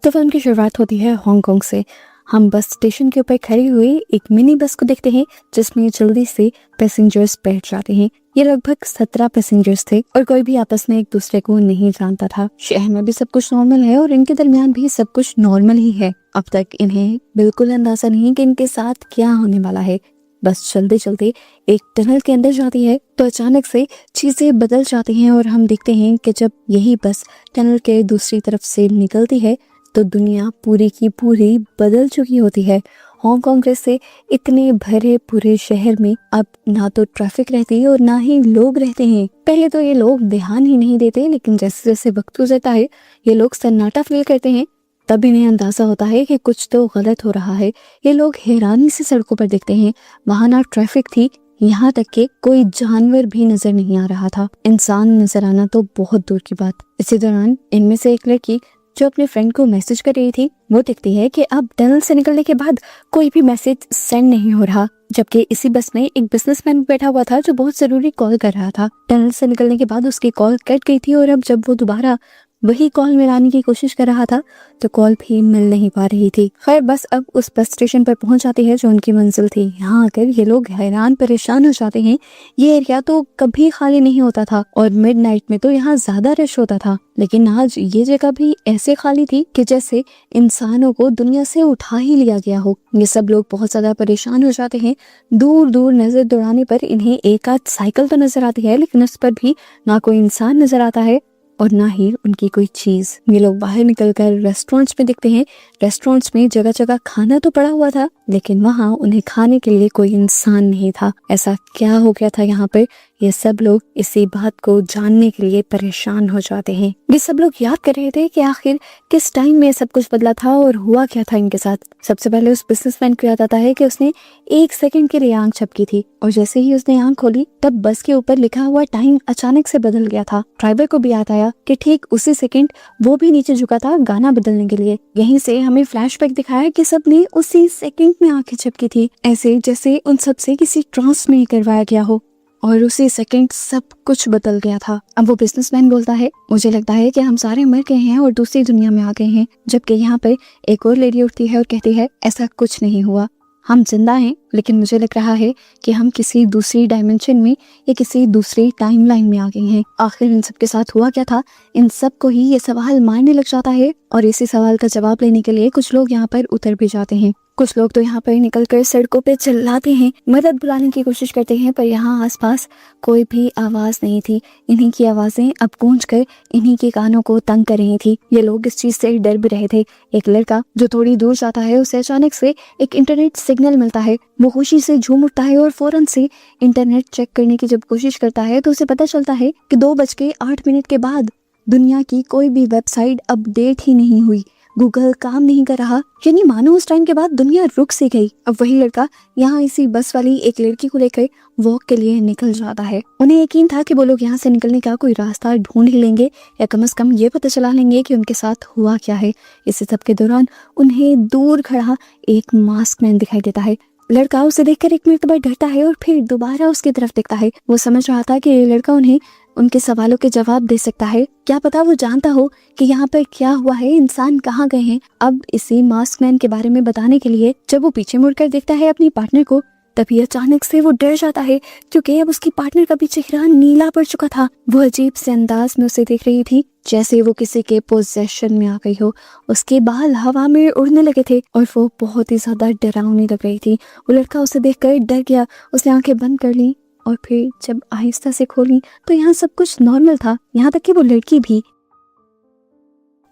तो फिल्म की शुरुआत होती है हांगकांग से। हम बस स्टेशन के ऊपर खड़ी हुई एक मिनी बस को देखते हैं जिसमें जल्दी से पैसेंजर्स बैठ जाते हैं। ये लगभग 17 पैसेंजर्स थे और कोई भी आपस में एक दूसरे को नहीं जानता था। शहर में भी सब कुछ नॉर्मल है और इनके दरमियान भी सब कुछ नॉर्मल ही है। अब तक इन्हें बिल्कुल अंदाजा नहीं कि इनके साथ क्या होने वाला है। बस चलते चलते एक टनल के अंदर जाती है तो अचानक से चीजें बदल जाती हैं और हम देखते हैं कि जब यही बस टनल के दूसरी तरफ से निकलती है तो दुनिया पूरी की पूरी बदल चुकी होती है। हांगकांग जैसे इतने भरे पूरे शहर में अब ना तो ट्रैफिक रहती है और ना ही लोग रहते हैं। पहले तो ये लोग ध्यान ही नहीं देते, लेकिन जैसे जैसे वक्त गुजरता है ये लोग सन्नाटा फील करते हैं। तब इन्हें अंदाजा होता है कि कुछ तो गलत हो रहा है। ये लोग हैरानी से सड़कों पर देखते हैं। वहां ना ट्रैफिक थी, यहाँ तक कि कोई जानवर भी नजर नहीं आ रहा था। इंसान नजर आना तो बहुत दूर की बात। इसी दौरान इनमें से एक लड़की जो अपने फ्रेंड को मैसेज कर रही थी वो देखती है कि अब टनल से निकलने के बाद कोई भी मैसेज सेंड नहीं हो रहा, जबकि इसी बस में एक बिजनेसमैन बैठा हुआ था जो बहुत जरूरी कॉल कर रहा था। टनल से निकलने के बाद उसकी कॉल कट गई थी और अब जब वो दोबारा वही कॉल मिलाने की कोशिश कर रहा था तो कॉल भी मिल नहीं पा रही थी। खैर बस अब उस बस स्टेशन पर पहुंच जाती है जो उनकी मंजिल थी। यहाँ आकर ये लोग हैरान परेशान हो जाते हैं। ये एरिया तो कभी खाली नहीं होता था और मिडनाइट में तो यहाँ ज्यादा रश होता था, लेकिन आज ये जगह भी ऐसे खाली थी कि जैसे इंसानों को दुनिया से उठा ही लिया गया हो। ये सब लोग बहुत ज्यादा परेशान हो जाते हैं। दूर दूर नजर दौड़ाने पर इन्हें एक आध साइकिल तो नजर आती है, लेकिन उस पर भी ना कोई इंसान नजर आता है और ना ही उनकी कोई चीज। ये लोग बाहर निकलकर रेस्टोरेंट्स में देखते हैं। रेस्टोरेंट्स में जगह जगह खाना तो पड़ा हुआ था, लेकिन वहाँ उन्हें खाने के लिए कोई इंसान नहीं था। ऐसा क्या हो गया था यहाँ पर, ये सब लोग इसी बात को जानने के लिए परेशान हो जाते हैं। ये सब लोग याद कर रहे थे कि आखिर किस टाइम में सब कुछ बदला था और हुआ क्या था इनके साथ। सबसे पहले उस बिजनेसमैन को याद आता है कि उसने 1 सेकंड के लिए आंख झपकी थी और जैसे ही उसने आंख खोली तब बस के ऊपर लिखा हुआ टाइम अचानक से बदल गया था। ड्राइवर को भी याद आया कि ठीक उसी सेकंड वो भी नीचे झुका था गाना बदलने के लिए। यहीं से हमें फ्लैशबैक दिखाया कि सबने उसी सेकंड में आंखें झपकी थी, ऐसे जैसे उन सबसे किसी ट्रांस में करवाया गया हो और उसी सेकंड सब कुछ बदल गया था। अब वो बिजनेसमैन बोलता है, मुझे लगता है कि हम सारे मर गए हैं और दूसरी दुनिया में आ गए हैं। जबकि यहाँ पर एक और लेडी उठती है और कहती है, ऐसा कुछ नहीं हुआ, हम जिंदा हैं, लेकिन मुझे लग रहा है कि हम किसी दूसरी डायमेंशन में या किसी दूसरी टाइमलाइन में आ गए हैं। आखिर इन सब के साथ हुआ क्या था, इन सब को ही ये सवाल मारने लग जाता है और इसी सवाल का जवाब लेने के लिए कुछ लोग यहाँ पर उतर भी जाते हैं। कुछ लोग तो यहाँ पर निकलकर सड़कों पे चिल्लाते हैं, मदद बुलाने की कोशिश करते हैं, पर यहाँ आसपास कोई भी आवाज नहीं थी। इन्हीं की आवाजें अब गूंजकर इन्हीं के कानों को तंग कर रही थी। ये लोग इस चीज से डर भी रहे थे। एक लड़का जो थोड़ी दूर जाता है उसे अचानक से एक इंटरनेट सिग्नल मिलता है। वो खुशी से झूम उठता है और फौरन से इंटरनेट चेक करने की जब कोशिश करता है तो उसे पता चलता है कि 2:08 के बाद दुनिया की कोई भी वेबसाइट अपडेट ही नहीं हुई, गूगल काम नहीं कर रहा। यानी मानो उस टाइम के बाद दुनिया रुक सी गई। अब वही लड़का यहाँ इसी बस वाली एक लड़की को लेकर वॉक के लिए निकल जाता है। उन्हें यकीन था कि वो लोग यहाँ से निकलने का कोई रास्ता ढूंढ ही लेंगे या कम से कम ये पता चला लेंगे कि उनके साथ हुआ क्या है। इसी सब के दौरान उन्हें दूर खड़ा एक मास्क मैन दिखाई देता है। लड़का उसे देखकर एक मिनट डरता है और फिर दोबारा उसकी तरफ देखता है। वो समझ रहा था कि ये लड़का उन्हें उनके सवालों के जवाब दे सकता है। क्या पता वो जानता हो कि यहाँ पर क्या हुआ है, इंसान कहाँ गए हैं। अब इसी मास्क मैन के बारे में बताने के लिए जब वो पीछे मुड़कर देखता है अपनी पार्टनर को, तभी अचानक से वो डर जाता है क्योंकि अब उसकी पार्टनर का भी चेहरा नीला पड़ चुका था। वो अजीब से अंदाज में उसे देख रही थी जैसे वो किसी के पोजेशन में आ गई हो। उसके बाल हवा में उड़ने लगे थे और वो बहुत ही ज्यादा डरावनी लग रही थी। वो लड़का उसे देखकर डर गया। उसने आंखें बंद कर ली और फिर जब आहिस्ता से खोली तो यहाँ सब कुछ नॉर्मल था, यहाँ तक कि वो लड़की भी।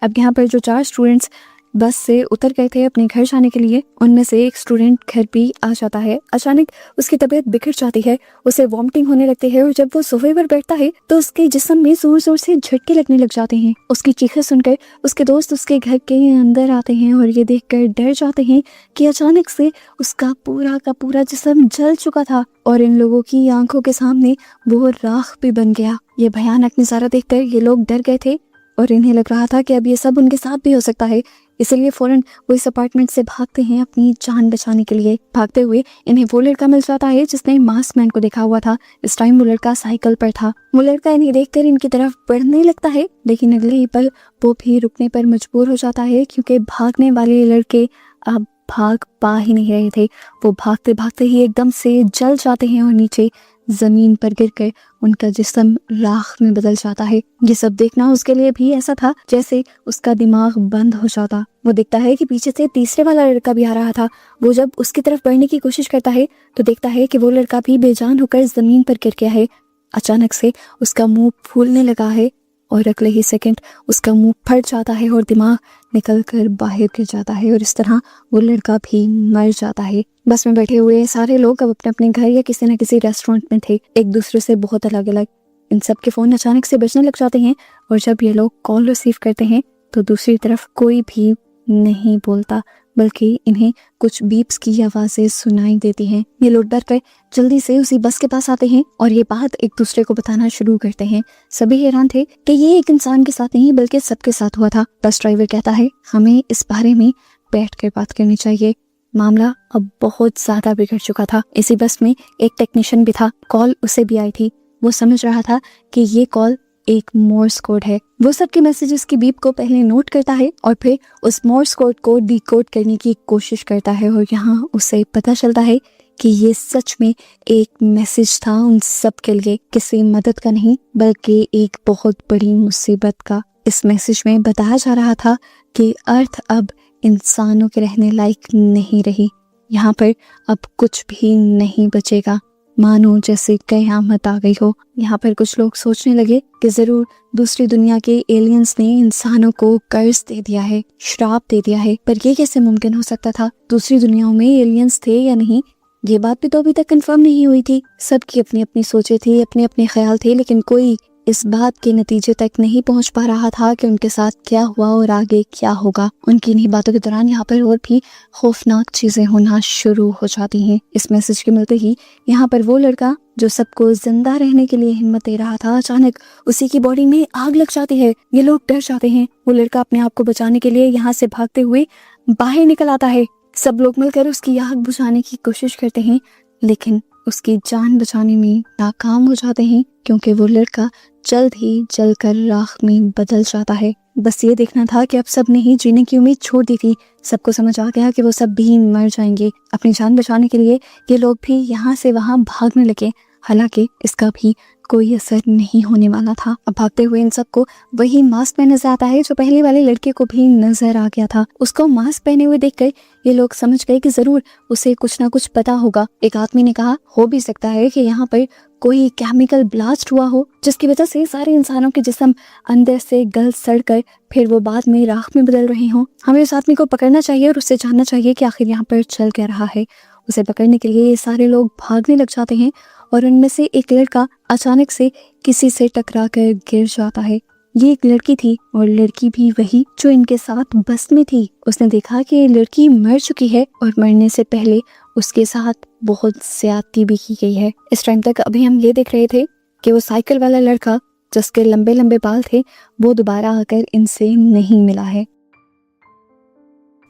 अब यहाँ पर जो 4 स्टूडेंट्स बस से उतर गए थे अपने घर जाने के लिए, उनमें से एक स्टूडेंट घर भी आ जाता है। अचानक उसकी तबीयत बिगड़ जाती है, उसे वॉमिटिंग होने लगती है और जब वो सोफे पर बैठता है तो उसके जिस्म में जोर जोर से झटके लगने लग जाते हैं। उसकी चीखें सुनकर उसके दोस्त उसके घर के अंदर आते हैं और ये देखकर डर जाते हैं कि अचानक से उसका पूरा का पूरा जिस्म जल चुका था और इन लोगों की आंखों के सामने वो राख भी बन गया। ये भयानक नजारा देखकर ये लोग डर गए थे और इन्हें लग रहा था कि अब ये सब उनके साथ भी हो सकता है। इसलिए फौरन वो इस अपार्टमेंट से भागते हैं अपनी जान बचाने के लिए। भागते हुए इन्हें वो लड़का मिल जाता है जिसने मास्क मैन को देखा हुआ था। इस टाइम वो लड़का साइकिल पर था। वो लड़का इन्हें देखकर इनकी तरफ बढ़ने लगता है, लेकिन अगले ही पल वो भी रुकने पर मजबूर हो जाता है, क्योंकि भागने वाले लड़के अब भाग पा ही नहीं रहे थे। वो भागते भागते ही एकदम से जल जाते हैं और नीचे जमीन पर गिरकर उनका जिस्म राख में बदल जाता है। ये सब देखना उसके लिए भी ऐसा था जैसे उसका दिमाग बंद हो जाता। वो देखता है कि पीछे से तीसरे वाला लड़का भी आ रहा था। वो जब उसकी तरफ बढ़ने की कोशिश करता है तो देखता है कि वो लड़का भी बेजान होकर जमीन पर गिर गया है। अचानक से उसका मुंह फूलने लगा है और अगले ही सेकंड उसका मुंह फट जाता है और दिमाग निकल कर बाहर गिर जाता है, और इस तरह वो लड़का भी मर जाता है। बस में बैठे हुए सारे लोग अब अपने अपने घर या किसी न किसी रेस्टोरेंट में थे, एक दूसरे से बहुत अलग अलग। इन सब के फोन अचानक से बजने लग जाते हैं और जब ये लोग कॉल रिसीव करते हैं तो दूसरी तरफ कोई भी नहीं बोलता, बल्कि इन्हें कुछ बीप्स की आवाजें सुनाई देती हैं। ये लोग डर कर जल्दी से उसी बस के पास आते हैं और ये बात एक दूसरे को बताना शुरू करते हैं। सभी हैरान थे कि ये एक इंसान के साथ नहीं बल्कि सबके साथ हुआ था। बस ड्राइवर कहता है हमें इस बारे में बैठ कर बात करनी चाहिए। मामला अब बहुत ज्यादा बिगड़ चुका था। इसी बस में एक टेक्नीशियन भी था। कॉल उसे भी आई थी। वो समझ रहा था कि ये कॉल एक मोर्स कोड है। वो सबके मैसेजेस की बीप को पहले नोट करता है और फिर उस मोर्स कोड को डिकोड करने की कोशिश करता है, और यहाँ उसे पता चलता है कि ये सच में एक मैसेज था उन सब के लिए, किसी मदद का नहीं बल्कि एक बहुत बड़ी मुसीबत का। इस मैसेज में बताया जा रहा था कि अर्थ अब इंसानों के रहने लायक नहीं रही। यहाँ पर अब कुछ भी नहीं बचेगा, मानो जैसे कयामत आ गई हो। यहाँ पर कुछ लोग सोचने लगे कि जरूर दूसरी दुनिया के एलियंस ने इंसानों को कर्ज दे दिया है, श्राप दे दिया है। पर ये कैसे मुमकिन हो सकता था? दूसरी दुनियाओं में एलियंस थे या नहीं, ये बात भी तो अभी तक कंफर्म नहीं हुई थी। सबकी अपनी अपनी सोचें थी, अपने अपने ख्याल थे, लेकिन कोई इस बात के नतीजे तक नहीं पहुंच पा रहा था कि उनके साथ क्या हुआ और आगे क्या होगा। उनकी इन्हीं बातों के दौरान यहाँ पर और भी खौफनाक चीजें होना शुरू हो जाती हैं। इस मैसेज के मिलते ही यहाँ पर वो लड़का जो सबको जिंदा रहने के लिए हिम्मत दे रहा था, अचानक उसी की बॉडी में आग लग जाती है। ये लोग डर जाते हैं। वो लड़का अपने आप को बचाने के लिए यहाँ से भागते हुए बाहर निकल आता है। सब लोग मिलकर उसकी आग बुझाने की कोशिश करते हैं, लेकिन उसकी जान बचाने में नाकाम हो जाते हैं, क्योंकि वो लड़का जल्द ही जलकर राख में बदल जाता है। बस ये देखना था कि अब सब ने ही जीने की उम्मीद छोड़ दी थी। सबको समझ आ गया कि वो सब भी मर जाएंगे। अपनी जान बचाने के लिए ये लोग भी यहाँ से वहाँ भागने लगे। हालांकि इसका भी कोई असर नहीं होने वाला था। अब भागते हुए इन सबको वही मास्क में नजर आता है जो पहले वाले लड़के को भी नजर आ गया था। उसको मास्क पहने हुए देखकर ये लोग समझ गए कि जरूर उसे कुछ ना कुछ पता होगा। एक आदमी ने कहा, हो भी सकता है कि यहाँ पर कोई केमिकल ब्लास्ट हुआ हो जिसकी वजह से सारे इंसानों के जिस्म अंदर से गल सड़ कर फिर वो बाद में राख में बदल रहे हों। हमें उस आदमी को पकड़ना चाहिए और उससे जानना चाहिए कि आखिर यहाँ पर चल क्या रहा है। उसे पकड़ने के लिए ये सारे लोग भागने लग जाते हैं और उनमें से एक लड़का अचानक से किसी से टकरा कर गिर जाता है। ये एक लड़की थी और लड़की भी वही जो इनके साथ बस में थी। उसने देखा कि ये लड़की मर चुकी है और मरने से पहले उसके साथ बहुत ज्यादती भी की गई है। इस टाइम तक अभी हम ये देख रहे थे कि वो साइकिल वाला लड़का जिसके लंबे लंबे बाल थे वो दोबारा आकर इनसे नहीं मिला है।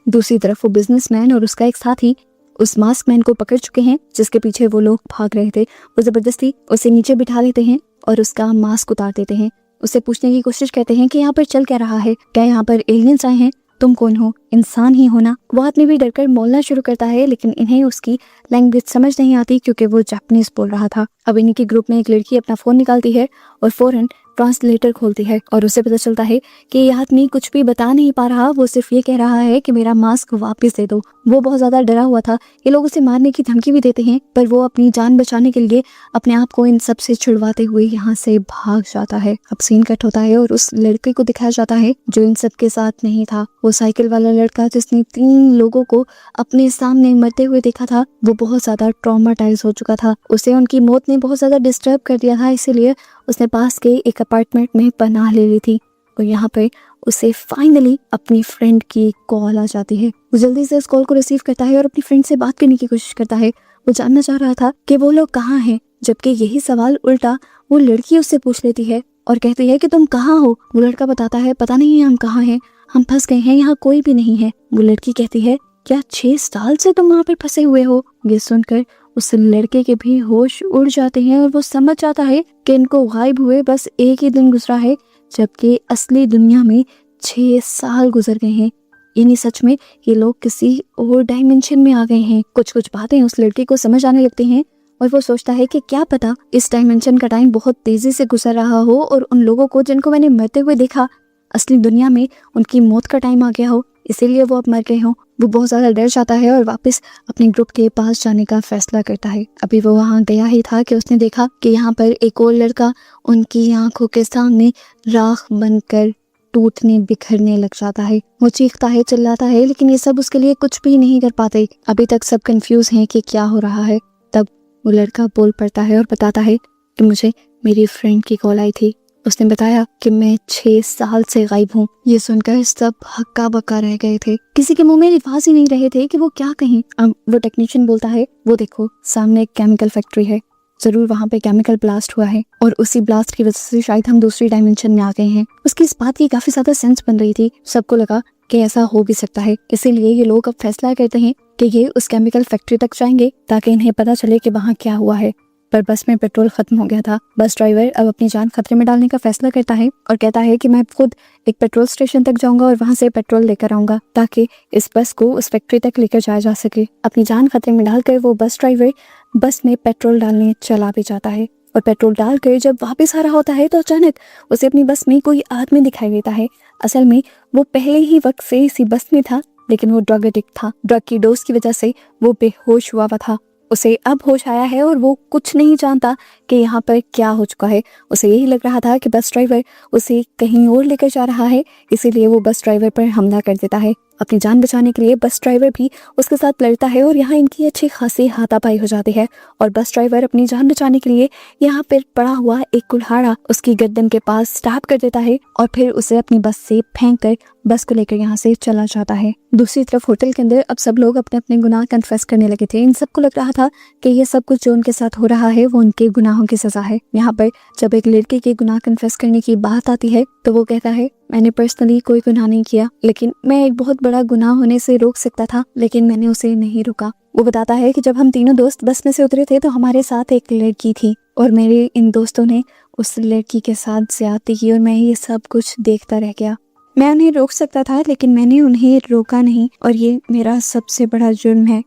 दूसरी तरफ वो बिजनेसमैन और उसका एक साथी उस मास्क मैन को पकड़ चुके हैं जिसके पीछे वो लोग भाग रहे थे। वो जबरदस्ती उसे नीचे बिठा लेते हैं और उसका मास्क उतार देते हैं। उससे पूछने की कोशिश करते हैं कि यहाँ पर चल क्या रहा है, क्या यहाँ पर एलियंस आए हैं, तुम कौन हो, इंसान ही हो ना। वो आदमी भी डरकर बोलना शुरू करता है, लेकिन इन्हें उसकी लैंग्वेज समझ नहीं आती क्योंकि वो जापानीज बोल रहा था। अब इन्हीं के ग्रुप में एक लड़की अपना फोन निकालती है और फौरन ट्रांसलेटर खोलती है और उसे पता चलता है कि ये आदमी कुछ भी बता नहीं पा रहा, वो सिर्फ ये कह रहा है कि मेरा मास्क वापस दे दो। वो बहुत ज्यादा डरा हुआ था। ये लोग उसे मारने की धमकी भी देते हैं, पर वो अपनी जान बचाने के लिए अपने आप को इन सब से छुड़वाते हुए यहाँ से भाग जाता है। अब सीन कट होता है और उस लड़के को दिखाया जाता है जो इन सब के साथ नहीं था। वो साइकिल वाला लड़का जिसने 3 लोगों को अपने सामने मरते हुए देखा था, वो बहुत ज्यादा ट्रॉमाटाइज हो चुका था। उसे उनकी मौत ने बहुत ज्यादा डिस्टर्ब कर दिया था, इसीलिए उसने पास के एक अपार्टमेंट में पनाह ले ली थी। और यहाँ पर उसे फाइनली अपनी फ्रेंड की कॉल आ जाती है। वो जल्दी से इस कॉल को रिसीव करता है और अपनी फ्रेंड से बात करने की कोशिश करता है। वो जानना चाह रहा था कि वो लोग कहाँ हैं, जबकि यही सवाल उल्टा वो लड़की उससे पूछ लेती है और कहती है कि तुम कहाँ हो। वो लड़का बताता है, पता नहीं हम कहाँ हैं, हम फंस गए हैं, यहाँ कोई भी नहीं है। वो लड़की कहती है, क्या 6 साल से तुम वहाँ पर फंसे हुए हो? ये सुनकर उस लड़के के भी होश उड़ जाते हैं और वो समझ जाता है कि इनको गायब हुए बस एक ही दिन गुजरा है, जबकि असली दुनिया में 6 साल गुजर गए हैं। यानी सच में ये लोग किसी और डायमेंशन में आ गए हैं। कुछ कुछ बातें उस लड़के को समझ आने लगती हैं और वो सोचता है कि क्या पता इस डायमेंशन का टाइम बहुत तेजी से गुजर रहा हो और उन लोगों को जिनको मैंने मरते हुए देखा असली दुनिया में उनकी मौत का टाइम आ गया हो, इसीलिए वो अब मर गए हों। वो बहुत ज़्यादा डर जाता है और वापस अपने ग्रुप के पास जाने का फैसला करता है। अभी वो वहाँ गया ही था कि उसने देखा कि यहाँ पर एक और लड़का उनकी आंखों के सामने राख बनकर टूटने बिखरने लग जाता है। वो चीखता है, चिल्लाता है, लेकिन ये सब उसके लिए कुछ भी नहीं कर पाते। अभी तक सब कंफ्यूज हैं कि क्या हो रहा है। तब वो लड़का बोल पड़ता है और बताता है कि मुझे मेरी फ्रेंड की कॉल आई थी। उसने बताया कि मैं 6 साल से गायब हूँ। ये सुनकर सब हक्का बक्का रह गए थे, किसी के मुंह में लिफाज ही नहीं रहे थे कि वो क्या कहें। अब वो टेक्नीशियन बोलता है, वो देखो सामने एक केमिकल फैक्ट्री है, जरूर वहाँ पे केमिकल ब्लास्ट हुआ है और उसी ब्लास्ट की वजह से शायद हम दूसरी डायमेंशन में आ गए हैं। उसकी इस बात की काफी ज्यादा सेंस बन रही थी। सबको लगा कि ऐसा हो भी सकता है, इसीलिए ये लोग अब फैसला करते हैं कि ये उस केमिकल फैक्ट्री तक जाएंगे ताकि इन्हें पता चले कि वहाँ क्या हुआ है। पर बस में पेट्रोल खत्म हो गया था। बस ड्राइवर अब अपनी जान खतरे में डालने का फैसला करता है और कहता है कि मैं खुद एक पेट्रोल स्टेशन तक जाऊंगा और वहां से पेट्रोल लेकर आऊंगा ताकि इस बस को उस फैक्ट्री तक लेकर जाया जा सके। अपनी जान खतरे में डालकर वो बस ड्राइवर बस में पेट्रोल डालने चला भी जाता है और पेट्रोल डालकर जब वापस आ रहा होता है तो अचानक उसे अपनी बस में कोई आदमी दिखाई देता है। असल में वो पहले ही वक्त से इसी बस में था, लेकिन वो ड्रग एडिक्ट था। ड्रग की डोज की वजह से वो बेहोश हुआ था। उसे अब होश आया है और वो कुछ नहीं जानता कि यहाँ पर क्या हो चुका है। उसे यही लग रहा था कि बस ड्राइवर उसे कहीं और लेकर जा रहा है, इसीलिए वो बस ड्राइवर पर हमला कर देता है। अपनी जान बचाने के लिए बस ड्राइवर भी उसके साथ लड़ता है और यहाँ इनकी अच्छी खासी हाथापाई हो जाती है और बस ड्राइवर अपनी जान बचाने के लिए यहाँ पर पड़ा हुआ एक कुल्हाड़ा उसकी गर्दन के पास स्टैब कर देता है और फिर उसे अपनी बस से फेंक कर बस को लेकर यहाँ से चला जाता है। दूसरी तरफ होटल के अंदर अब सब लोग अपने अपने गुनाह कन्फेस करने लगे थे। इन सबको लग रहा था कि ये सब कुछ जो उनके साथ हो रहा है वो उनके गुनाहों की सजा है। यहाँ पर जब एक लड़के के गुनाह कन्फेस करने की बात आती है तो वो कहता है, मैंने पर्सनली कोई गुनाह नहीं किया, लेकिन मैं एक बहुत बड़ा गुनाह होने से रोक सकता था, लेकिन मैंने उसे नहीं रोका। वो बताता है कि जब हम तीनों दोस्त बस में से उतरे थे तो हमारे साथ एक लड़की थी और मेरे इन दोस्तों ने उस लड़की के साथ ज्यादती की और मैं ये सब कुछ देखता रह गया। मैं उन्हें रोक सकता था लेकिन मैंने उन्हें रोका नहीं और ये मेरा सबसे बड़ा जुर्म है।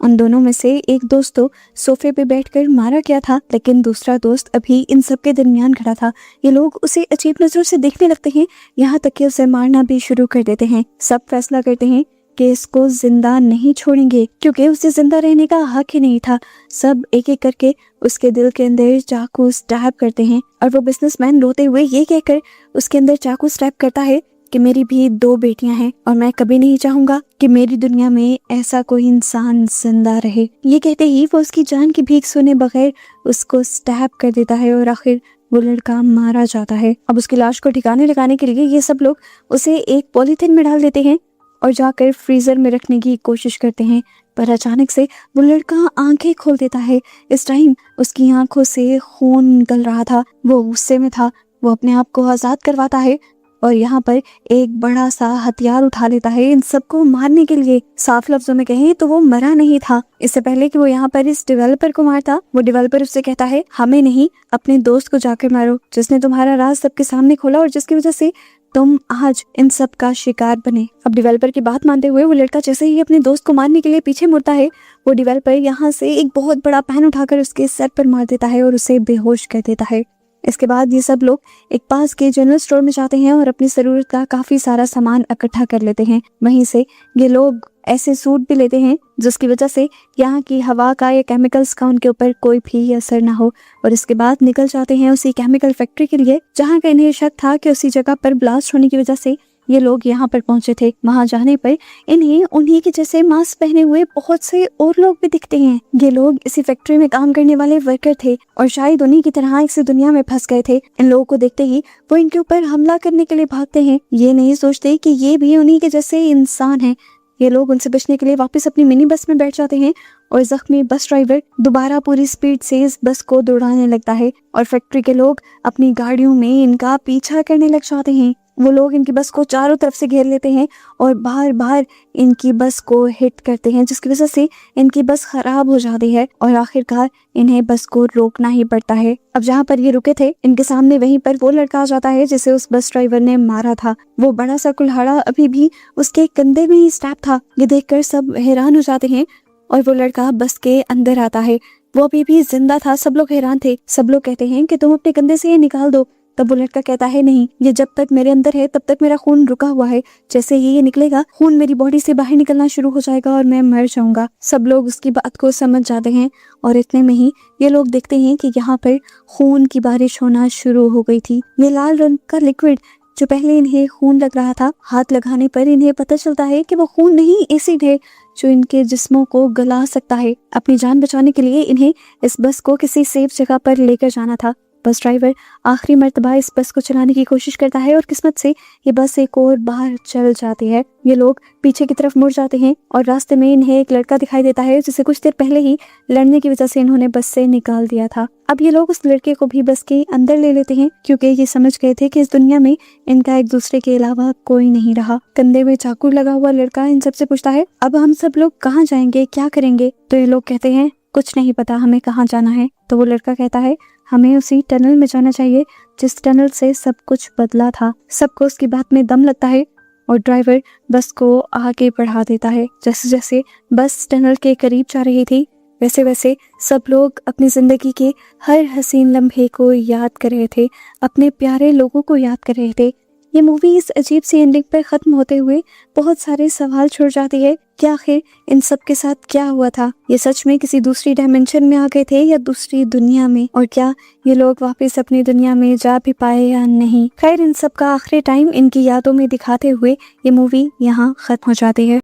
उन दोनों में से एक दोस्त तो सोफे पे बैठकर मारा गया था, लेकिन दूसरा दोस्त अभी इन सब के दरमियान खड़ा था। ये लोग उसे अजीब नजरों से देखने लगते हैं, यहाँ तक कि उसे मारना भी शुरू कर देते हैं। सब फैसला करते हैं कि इसको जिंदा नहीं छोड़ेंगे क्योंकि उसे जिंदा रहने का हक ही नहीं था। सब एक एक करके उसके दिल के अंदर चाकू स्टैब करते हैं और वो बिजनेसमैन रोते हुए ये कहकर उसके अंदर चाकू स्टैब करता है कि मेरी भी 2 बेटियां हैं और मैं कभी नहीं चाहूंगा कि मेरी दुनिया में ऐसा कोई इंसान जिंदा रहे। ये कहते ही वो उसकी जान की भीख सुने बगैर उसको स्टैब कर देता है और आखिर वो लड़का मारा जाता है। अब उसकी लाश को ठिकाने लगाने के लिए ये सब लोग उसे एक पॉलीथिन में डाल देते हैं और जाकर फ्रीजर में रखने की कोशिश करते हैं, पर अचानक से वो लड़का आंखें खोल देता है। इस टाइम उसकी आंखों से खून निकल रहा था। वो गुस्से में था। वो अपने आप को आजाद करवाता है और यहाँ पर एक बड़ा सा हथियार उठा लेता है इन सबको मारने के लिए। साफ लफ्जों में कहें तो वो मरा नहीं था। इससे पहले कि वो यहाँ पर इस डेवलपर को मारता, वो डेवलपर उससे कहता है, हमें नहीं अपने दोस्त को जाकर मारो जिसने तुम्हारा राज सबके सामने खोला और जिसकी वजह से तुम आज इन सब का शिकार बने। अब डेवलपर की बात मानते हुए वो लड़का जैसे ही अपने दोस्त को मारने के लिए पीछे मुड़ता है, वो डेवलपर यहाँ से एक बहुत बड़ा पैन उठाकर उसके सर पर मार देता है और उसे बेहोश कर देता है। इसके बाद ये सब लोग एक पास के जनरल स्टोर में जाते हैं और अपनी जरूरत का काफी सारा सामान इकट्ठा कर लेते हैं। वहीं से ये लोग ऐसे सूट भी लेते हैं जिसकी वजह से यहाँ की हवा का या केमिकल्स का उनके ऊपर कोई भी असर ना हो, और इसके बाद निकल जाते हैं उसी केमिकल फैक्ट्री के लिए जहाँ का इन्हें शक था कि उसी जगह पर ब्लास्ट होने की वजह से ये लोग यहाँ पर पहुंचे थे। वहां जाने पर इन्हें उन्हीं के जैसे मास्क पहने हुए बहुत से और लोग भी दिखते हैं। ये लोग इसी फैक्ट्री में काम करने वाले वर्कर थे और शायद उन्हीं की तरह इसी दुनिया में फंस गए थे। इन लोगों को देखते ही वो इनके ऊपर हमला करने के लिए भागते हैं। ये नहीं सोचते कि ये भी उन्हीं के जैसे इंसान हैं। ये लोग उनसे बचने के लिए वापस अपनी मिनी बस में बैठ जाते हैं और जख्मी बस ड्राइवर दोबारा पूरी स्पीड से इस बस को दौड़ाने लगता है और फैक्ट्री के लोग अपनी गाड़ियों में इनका पीछा करने लग जाते हैं। वो लोग इनकी बस को चारों तरफ से घेर लेते हैं और बार बार इनकी बस को हिट करते हैं, जिसकी वजह से इनकी बस खराब हो जाती है और आखिरकार इन्हें बस को रोकना ही पड़ता है। अब जहाँ पर ये रुके थे इनके सामने वहीं पर वो लड़का आ जाता है जिसे उस बस ड्राइवर ने मारा था। वो बड़ा सा कुल्हाड़ा अभी भी उसके कंधे में ही स्टैप था। ये देखकर सब हैरान हो जाते हैं और वो लड़का बस के अंदर आता है। वो अभी भी जिंदा था। सब लोग हैरान थे। सब लोग कहते हैं कि तुम अपने कंधे से ये निकाल दो। तब वो लड़का कहता है नहीं, ये जब तक मेरे अंदर है तब तक मेरा खून रुका हुआ है। जैसे ही ये निकलेगा खून मेरी बॉडी से बाहर निकलना शुरू हो जाएगा और मैं मर जाऊंगा। सब लोग उसकी बात को समझ जाते हैं और इतने में ही ये लोग देखते हैं कि यहाँ पर खून की बारिश होना शुरू हो गई थी। ये लाल रंग का लिक्विड जो पहले इन्हें खून लग रहा था, हाथ लगाने पर इन्हें पता चलता है कि वो खून नहीं एसिड है जो इनके जिस्मों को गला सकता है। अपनी जान बचाने के लिए इन्हें इस बस को किसी सेफ जगह पर लेकर जाना था। बस ड्राइवर आखिरी मर्तबा इस बस को चलाने की कोशिश करता है और किस्मत से ये बस एक और बार चल जाती है। ये लोग पीछे की तरफ मुड़ जाते हैं और रास्ते में इन्हें एक लड़का दिखाई देता है जिसे कुछ देर पहले ही लड़ने की वजह से इन्होंने बस से निकाल दिया था। अब ये लोग उस लड़के को भी बस के अंदर ले लेते हैं क्योंकि ये समझ गए थे कि इस दुनिया में इनका एक दूसरे के अलावा कोई नहीं रहा। कंधे में चाकू लगा हुआ लड़का इन सबसे पूछता है अब हम सब लोग कहाँ जाएंगे, क्या करेंगे? तो ये लोग कहते हैं कुछ नहीं पता हमें कहाँ जाना है। तो वो लड़का कहता है हमें उसी टनल में जाना चाहिए जिस टनल से सब कुछ बदला था। सबको उसकी बात में दम लगता है और ड्राइवर बस को आगे बढ़ा देता है। जैसे जैसे बस टनल के करीब जा रही थी वैसे वैसे सब लोग अपनी जिंदगी के हर हसीन लम्हे को याद कर रहे थे, अपने प्यारे लोगों को याद कर रहे थे। ये मूवी इस अजीब सी एंडिंग पर खत्म होते हुए बहुत सारे सवाल छोड़ जाती है कि आखिर इन सब के साथ क्या हुआ था। ये सच में किसी दूसरी डायमेंशन में आ गए थे या दूसरी दुनिया में, और क्या ये लोग वापस अपनी दुनिया में जा भी पाए या नहीं। खैर इन सब का आखिरी टाइम इनकी यादों में दिखाते हुए ये मूवी यहाँ खत्म हो जाती है।